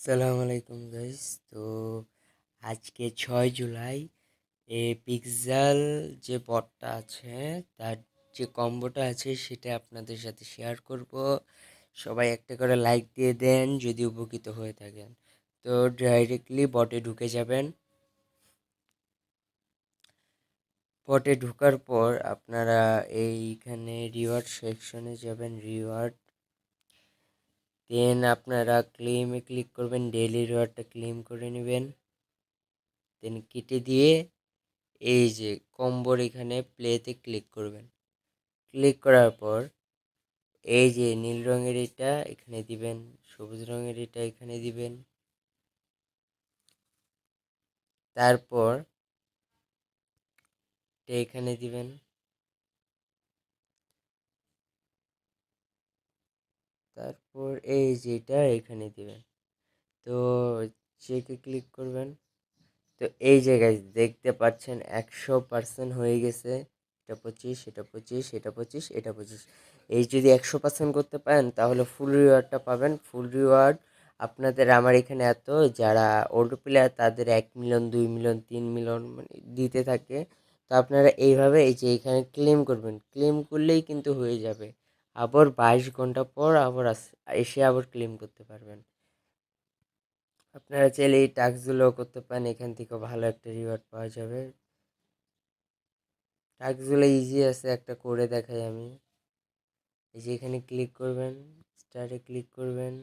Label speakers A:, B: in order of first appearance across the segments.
A: সালাম আলাইকুম গাইস। তো আজকে 6 জুলাই পিক্সেল যে বটটা আছে তার যে কম্বোটা আছে সেটা আপনাদের সাথে শেয়ার করব। সবাই একটা করে লাইক দিয়ে দেন যদি উপকৃত হয়ে থাকেন। তো ডাইরেক্টলি বটে ঢুকে যাবেন। বটে ঢোকার পর আপনারা এইখানে রিওয়ার্ড সেকশনে যাবেন, রিওয়ার্ড, দেন আপনারা ক্লেমে ক্লিক করবেন, ডেইলি রিওয়ার্ডটা ক্লেম করে নেবেন, দেন কেটে দিয়ে এই যে কম্বোর এখানে প্লেতে ক্লিক করবেন। ক্লিক করার পর এই যে নীল রঙের এটা এখানে দিবেন, সবুজ রঙের এটা এখানে দিবেন, তারপর এটা এখানে দিবেন, তারপর এই যে এটা এখানে দিবেন। তো চেকে ক্লিক করবেন। তো এই জায়গায় দেখতে পাচ্ছেন 100% হয়ে গেছে। এটা 25, এটা 25, এটা 25, এটা 25। এই যদি 100% করতে পারেন তাহলে ফুল রিওয়ার্ডটা পাবেন। ফুল রিওয়ার্ড আপনাদের আমার এখানে এত যারা ওল্ড প্লেয়ার তাদের 1 মিলিয়ন, 2 মিলিয়ন, 3 মিলিয়ন মানে দিতে থাকে। তো আপনারা এইভাবে এই যে এখানে ক্লেম করবেন, ক্লেম করলেই কিন্তু হয়ে যাবে। আবার 22 ঘন্টা পর আবার এসে আবার ক্লেম করতে পারবেন। আপনারা চাইলে এই টাস্কগুলো করতে পারেন, এখান থেকে ভালো একটা রিওয়ার্ড পাওয়া যাবে। টাস্কগুলো ইজি আছে, একটা করে দেখাই আমি। এই যে এখানে ক্লিক করবেন, স্টার্টে ক্লিক করবেন।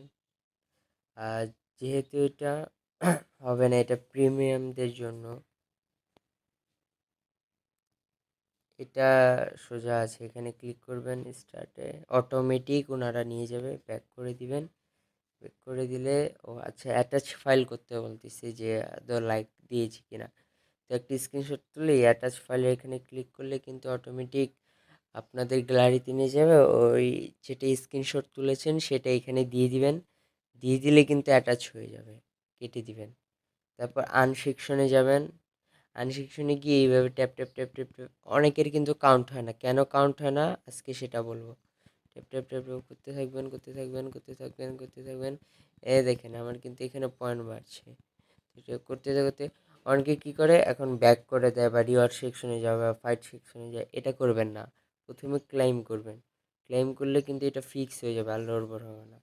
A: আর যেহেতু এটা হবে না, এটা প্রিমিয়ামদের জন্য, এটা সোজা আছে, এখানে ক্লিক করবেন, স্টার্টে অটোমেটিক ওনারা নিয়ে যাবে, ব্যাক করে দিবেন। ব্যাক করে দিলে ও আচ্ছা অ্যাটাচ ফাইল করতে বলতেছে যে লাইক দিয়েছি কিনা। তো একটি স্ক্রিনশট তুলে অ্যাটাচ ফাইলে এখানে ক্লিক করলে কিন্তু অটোমেটিক আপনাদের গ্যালারিতে নিয়ে যাবে। ওই যেটা স্ক্রিনশট তুলেছেন সেটা এখানে দিয়ে দিবেন, দিয়ে দিলে কিন্তু অ্যাটাচ হয়ে যাবে, কেটে দিবেন। তারপর আনসেকশনে যাবেন। আনসেকশনে গিয়ে এইভাবে tap tap tap tap tap, অনেকের কিন্তু কাউন্ট হয় না। কেন কাউন্ট হয় না আজকে সেটা বলবো। ট্যাপ ট্যাপ ট্যাপ ট্যাপ করতে থাকবেন, করতে থাকবেন, করতে থাকবেন, করতে থাকবেন। দেখেন আমার কিন্তু এখানে পয়েন্ট বাড়ছে। এটা করতে করতে অনেকে কী করে এখন ব্যাক করে দেয় বা রিওয়ার্ড সেকশনে যাবে বা ফাইট সেকশনে যায়, এটা করবেন না। প্রথমে ক্লাইম করবেন। ক্লাইম করলে কিন্তু এটা ফিক্স হয়ে যাবে, আর লড়বড় হবে না।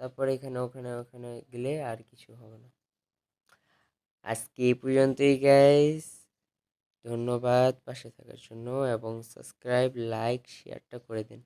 A: তারপরে এখানে ওখানে ওখানে গেলে আর কিছু হবে না। আজকে এই পর্যন্তই গাইস। ধন্যবাদ পাশে থাকার জন্য, এবং সাবস্ক্রাইব, লাইক, শেয়ারটা করে দিন।